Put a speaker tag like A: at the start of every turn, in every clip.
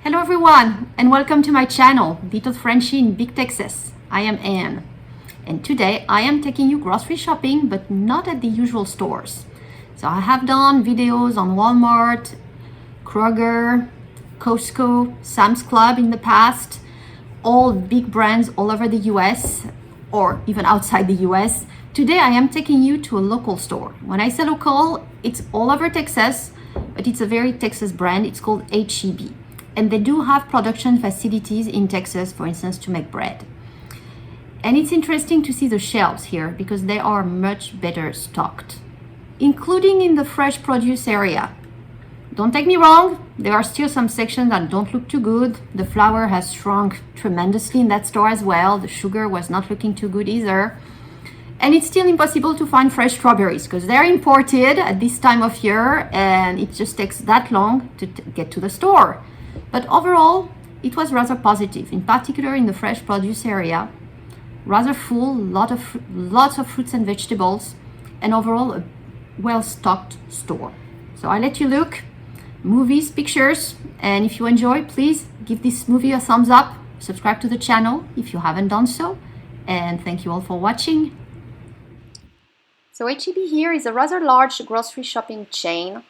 A: Hello everyone and welcome to my channel, Little Frenchie in Big Texas. I am Anne and today I am taking you grocery shopping but not at the usual stores. So I have done videos on Walmart, Kroger, Costco, Sam's Club in the past, all big brands all over the US or even outside the US. Today I am taking you to a local store. When I say local, it's all over Texas, but it's a very Texas brand. It's called HEB. And they do have production facilities in Texas, for instance, to make bread. And it's interesting to see the shelves here because they are much better stocked, including in the fresh produce area. Don't take me wrong, there are still some sections that don't look too good. The flour has shrunk tremendously in that store as well. The sugar was not looking too good either. And it's still impossible to find fresh strawberries because they're imported at this time of year and it just takes that long to get to the store. But overall, it was rather positive, in particular in the fresh produce area. Rather full, lots of fruits and vegetables, and overall a well-stocked store. So I let you look, movies, pictures, and if you enjoy, please give this movie a thumbs up, subscribe to the channel if you haven't done so, and thank you all for watching. So HEB here is a rather large grocery shopping chain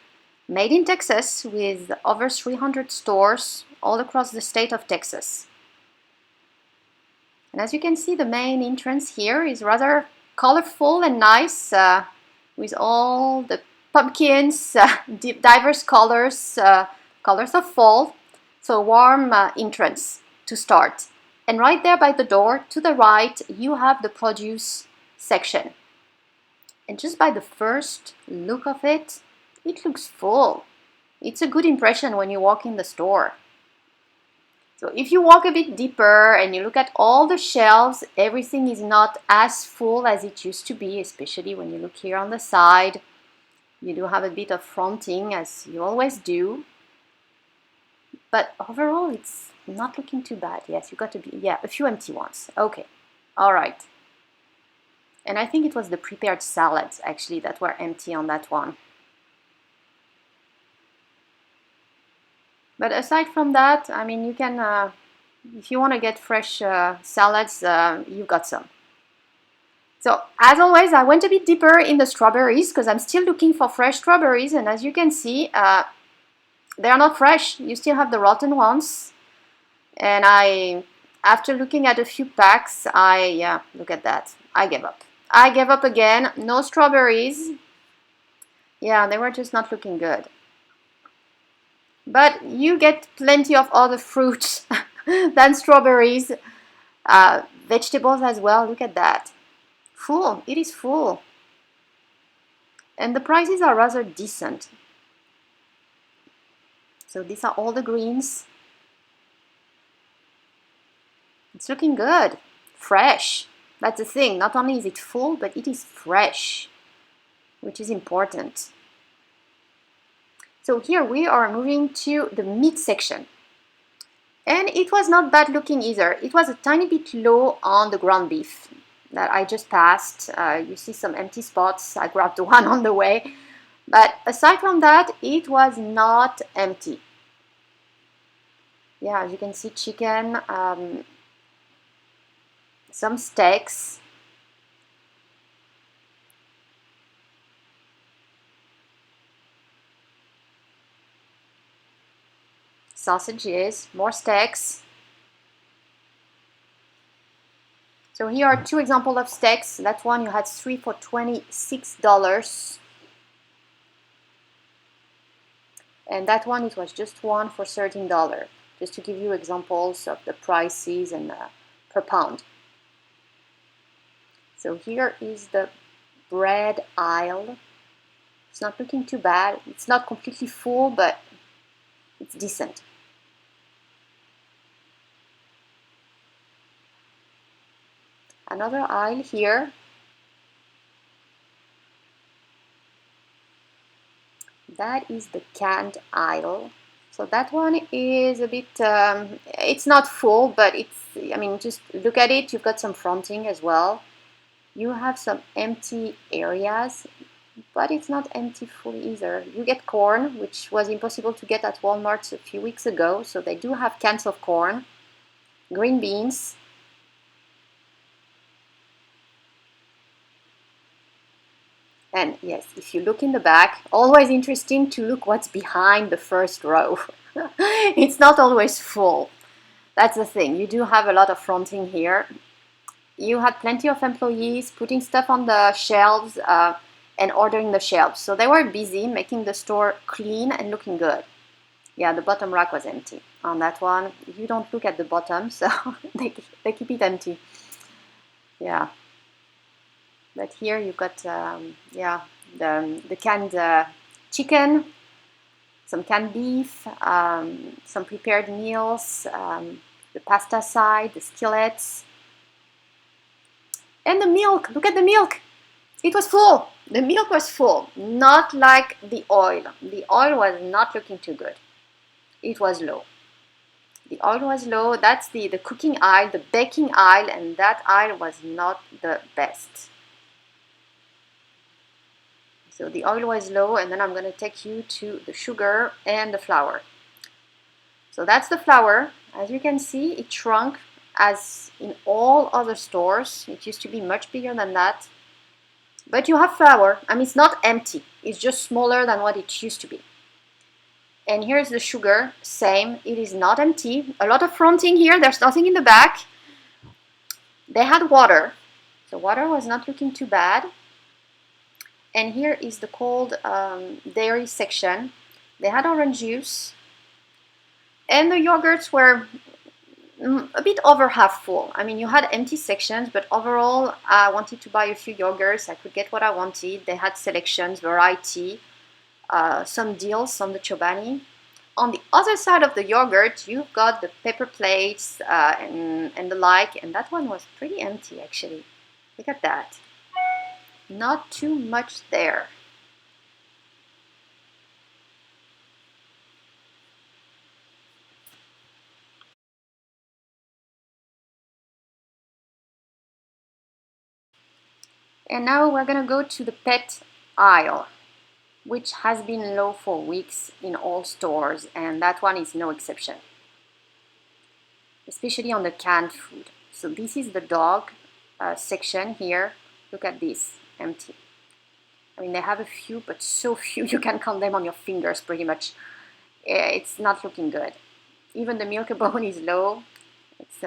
A: made in Texas with over 300 stores all across the state of Texas. And as you can see, the main entrance here is rather colorful and nice with all the pumpkins, diverse colors, colors of fall. So warm entrance to start. And right there by the door to the right, you have the produce section. And just by the first look of it, it looks full. It's a good impression when you walk in the store. So if you walk a bit deeper and you look at all the shelves, everything is not as full as it used to be, especially when you look here on the side. You do have a bit of fronting, as you always do. But overall, it's not looking too bad. Yes, you got to be, yeah, a few empty ones. Okay, all right. And I think it was the prepared salads, actually, that were empty on that one. But aside from that, I mean, you can, if you want to get fresh salads, you've got some. So, as always, I went a bit deeper in the strawberries because I'm still looking for fresh strawberries. And as you can see, they are not fresh. You still have the rotten ones. And after looking at a few packs, look at that. I gave up. I gave up again. No strawberries. Yeah, they were just not looking good. But you get plenty of other fruits than strawberries. Vegetables as well. Look at that. Full. It is full. And the prices are rather decent. So these are all the greens. It's looking good. Fresh. That's the thing. Not only is it full, but it is fresh, which is important. So here we are moving to the meat section. And it was not bad looking either. It was a tiny bit low on the ground beef that I just passed. You see some empty spots. I grabbed one on the way. But aside from that, it was not empty. Yeah, as you can see, chicken, some steaks. Sausages, more steaks. So here are two examples of steaks. That one you had 3 for $26. And that one it was just one for $13. Just to give you examples of the prices and per pound. So here is the bread aisle. It's not looking too bad. It's not completely full, but it's decent. Another aisle here. That is the canned aisle. So that one is a bit, it's not full, but I mean, just look at it. You've got some fronting as well. You have some empty areas. but it's not empty fully either. You get corn, which was impossible to get at Walmart a few weeks ago, so they do have cans of corn, green beans, and yes, if you look in the back, always interesting to look what's behind the first row. It's not always full. That's the thing. You do have a lot of fronting here. You had plenty of employees putting stuff on the shelves and ordering the shelves. So they were busy making the store clean and looking good. Yeah, the bottom rack was empty on that one. You don't look at the bottom, so they keep it empty. Yeah. But here you've got, yeah, the canned chicken, some canned beef, some prepared meals, the pasta side, the skillets, and the milk. Look at the milk. It was full. The milk was full, not like the oil. The oil was not looking too good. It was low. The oil was low. That's the cooking aisle, the baking aisle, and that aisle was not the best. So the oil was low, and then I'm going to take you to the sugar and the flour. So that's the flour. As you can see, it shrunk as in all other stores. It used to be much bigger than that. But you have flour. I mean, it's not empty. It's just smaller than what it used to be. And here's the sugar. Same. It is not empty. A lot of fronting here. There's nothing in the back. They had water. So water was not looking too bad. And here is the cold dairy section. They had orange juice. And the yogurts were a bit over half full. I mean, you had empty sections, but overall, I wanted to buy a few yogurts. I could get what I wanted. They had selections, variety, some deals on the Chobani. On the other side of the yogurt, you've got the paper plates and the like, and that one was pretty empty, actually. Look at that. Not too much there. And now we're going to go to the pet aisle, which has been low for weeks in all stores, and that one is no exception, especially on the canned food. So this is the dog section here. Look at this, empty. I mean, they have a few, but so few you can count them on your fingers pretty much. It's not looking good. Even the milk bone is low. It's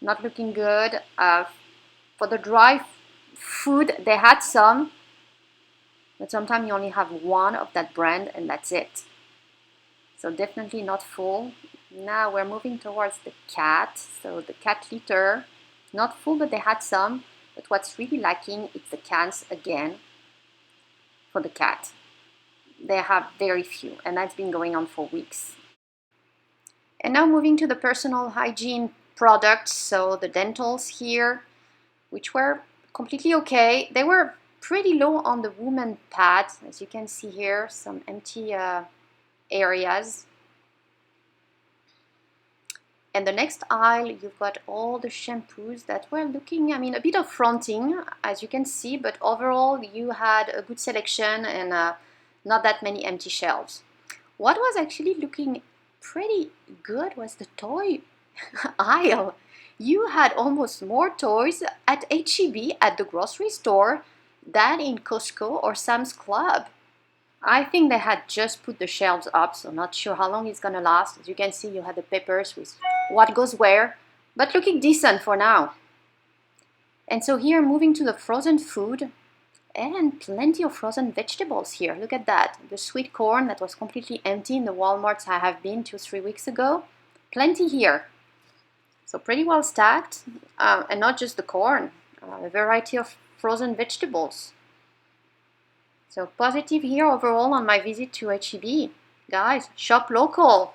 A: not looking good. For the dry food, they had some, but sometimes you only have one of that brand and that's it. So definitely not full. Now we're moving towards the cat. So the cat litter, not full, but they had some. But what's really lacking is the cans again for the cat. They have very few, and that's been going on for weeks. And now moving to the personal hygiene products. So the dentals here, which were completely okay. They were pretty low on the woman pads, as you can see here, some empty areas. And the next aisle, you've got all the shampoos that were looking, I mean, a bit of fronting, as you can see, but overall you had a good selection and not that many empty shelves. What was actually looking pretty good was the toy aisle. You had almost more toys at HEB at the grocery store than in Costco or Sam's Club. I think they had just put the shelves up, so not sure how long it's gonna last. As you can see, you had the papers with what goes where, but looking decent for now. And so here, moving to the frozen food, and plenty of frozen vegetables here. Look at that. The sweet corn that was completely empty in the Walmarts I have been 2-3 weeks ago. Plenty here. So pretty well stacked, and not just the corn, a variety of frozen vegetables. So positive here overall on my visit to HEB. Guys, shop local.